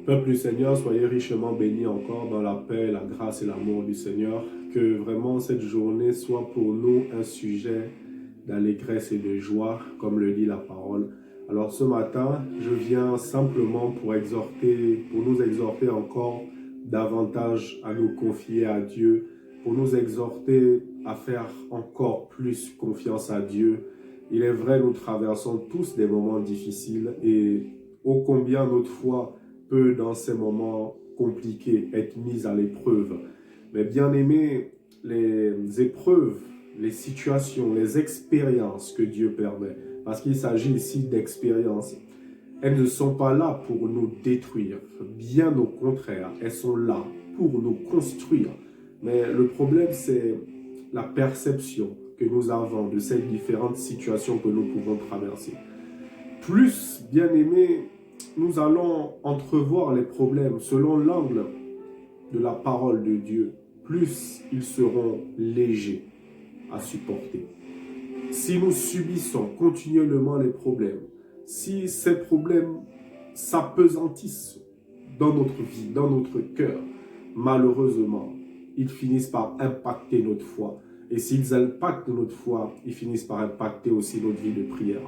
Peuple du Seigneur, soyez richement bénis encore dans la paix, la grâce et l'amour du Seigneur. Que vraiment cette journée soit pour nous un sujet d'allégresse et de joie, comme le dit la parole. Alors ce matin, je viens simplement pour nous exhorter encore davantage à nous confier à Dieu, pour nous exhorter à faire encore plus confiance à Dieu. Il est vrai, nous traversons tous des moments difficiles et ô combien notre foi peut, dans ces moments compliqués, être mise à l'épreuve. Mais bien aimé, les épreuves, les situations, les expériences que Dieu permet, parce qu'il s'agit ici d'expériences, elles ne sont pas là pour nous détruire. Bien au contraire, elles sont là pour nous construire. Mais le problème, c'est la perception que nous avons de ces différentes situations que nous pouvons traverser. Plus, bien aimé, nous allons entrevoir les problèmes selon l'angle de la parole de Dieu, plus ils seront légers à supporter. Si nous subissons continuellement les problèmes, si ces problèmes s'apesantissent dans notre vie, dans notre cœur, malheureusement, ils finissent par impacter notre foi. Et s'ils impactent notre foi, ils finissent par impacter aussi notre vie de prière.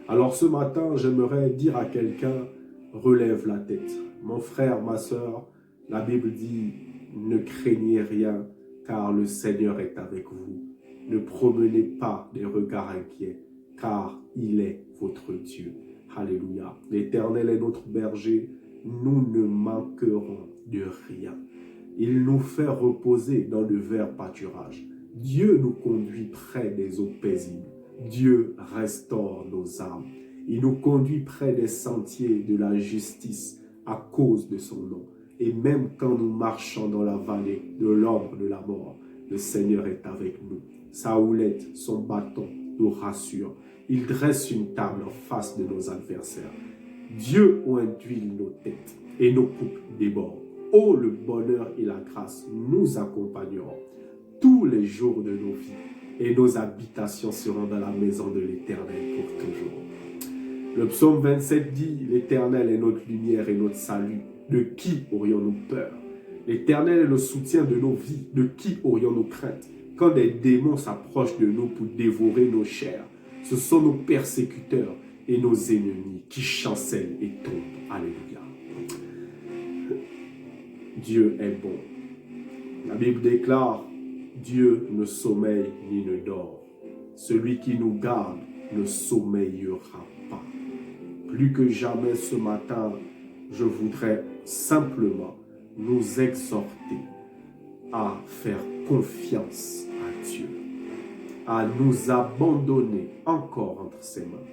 Alors ce matin, j'aimerais dire à quelqu'un, relève la tête. Mon frère, ma soeur, la Bible dit, ne craignez rien, car le Seigneur est avec vous. Ne promenez pas des regards inquiets, car il est votre Dieu. Alléluia. L'Éternel est notre berger, nous ne manquerons de rien. Il nous fait reposer dans le vert pâturage. Dieu nous conduit près des eaux paisibles. Dieu restaure nos âmes. Il nous conduit près des sentiers de la justice à cause de son nom. Et même quand nous marchons dans la vallée de l'ombre de la mort, le Seigneur est avec nous. Sa houlette, son bâton nous rassure. Il dresse une table en face de nos adversaires. Dieu ointhuile nos têtes et nos coupes débordent. Oh, le bonheur et la grâce nous accompagneront tous les jours de nos vies et nos habitations seront dans la maison de l'Éternel pour toujours. Le psaume 27 dit, l'Éternel est notre lumière et notre salut. De qui aurions-nous peur? L'Éternel est le soutien de nos vies. De qui aurions-nous crainte? Quand des démons s'approchent de nous pour dévorer nos chairs, ce sont nos persécuteurs et nos ennemis qui chancellent et tombent. Alléluia. Dieu est bon. La Bible déclare, Dieu ne sommeille ni ne dort. Celui qui nous garde ne sommeillera pas. Plus que jamais ce matin, je voudrais simplement nous exhorter à faire confiance à Dieu, à nous abandonner encore entre ses mains.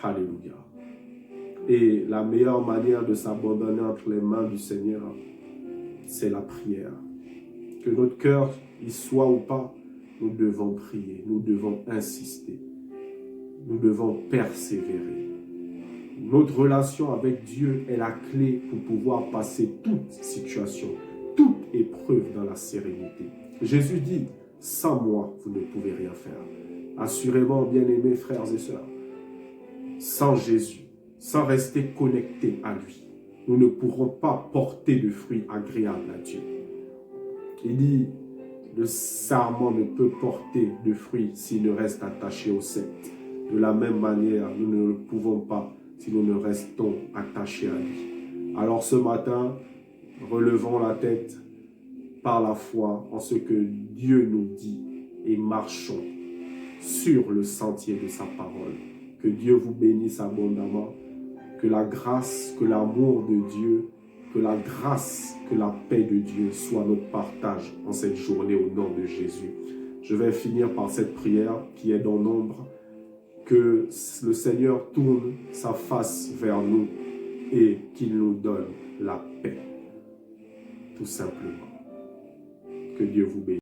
Alléluia. Et la meilleure manière de s'abandonner entre les mains du Seigneur, c'est la prière. Que notre cœur y soit ou pas, nous devons prier, nous devons insister, nous devons persévérer. Notre relation avec Dieu est la clé pour pouvoir passer toute situation, toute épreuve dans la sérénité. Jésus dit, sans moi, vous ne pouvez rien faire. Assurément, bien-aimés frères et sœurs, sans Jésus, sans rester connectés à lui, nous ne pourrons pas porter de fruits agréables à Dieu. Il dit, le sarment ne peut porter de fruits s'il ne reste attaché au cep. De la même manière, nous ne le pouvons pas si nous ne restons attachés à lui. Alors ce matin, relevons la tête par la foi en ce que Dieu nous dit et marchons sur le sentier de sa parole. Que Dieu vous bénisse abondamment, que la grâce, que l'amour de Dieu, que la grâce, que la paix de Dieu soit notre partage en cette journée au nom de Jésus. Je vais finir par cette prière qui est dans l'ombre. Que le Seigneur tourne sa face vers nous et qu'il nous donne la paix. Tout simplement. Que Dieu vous bénisse.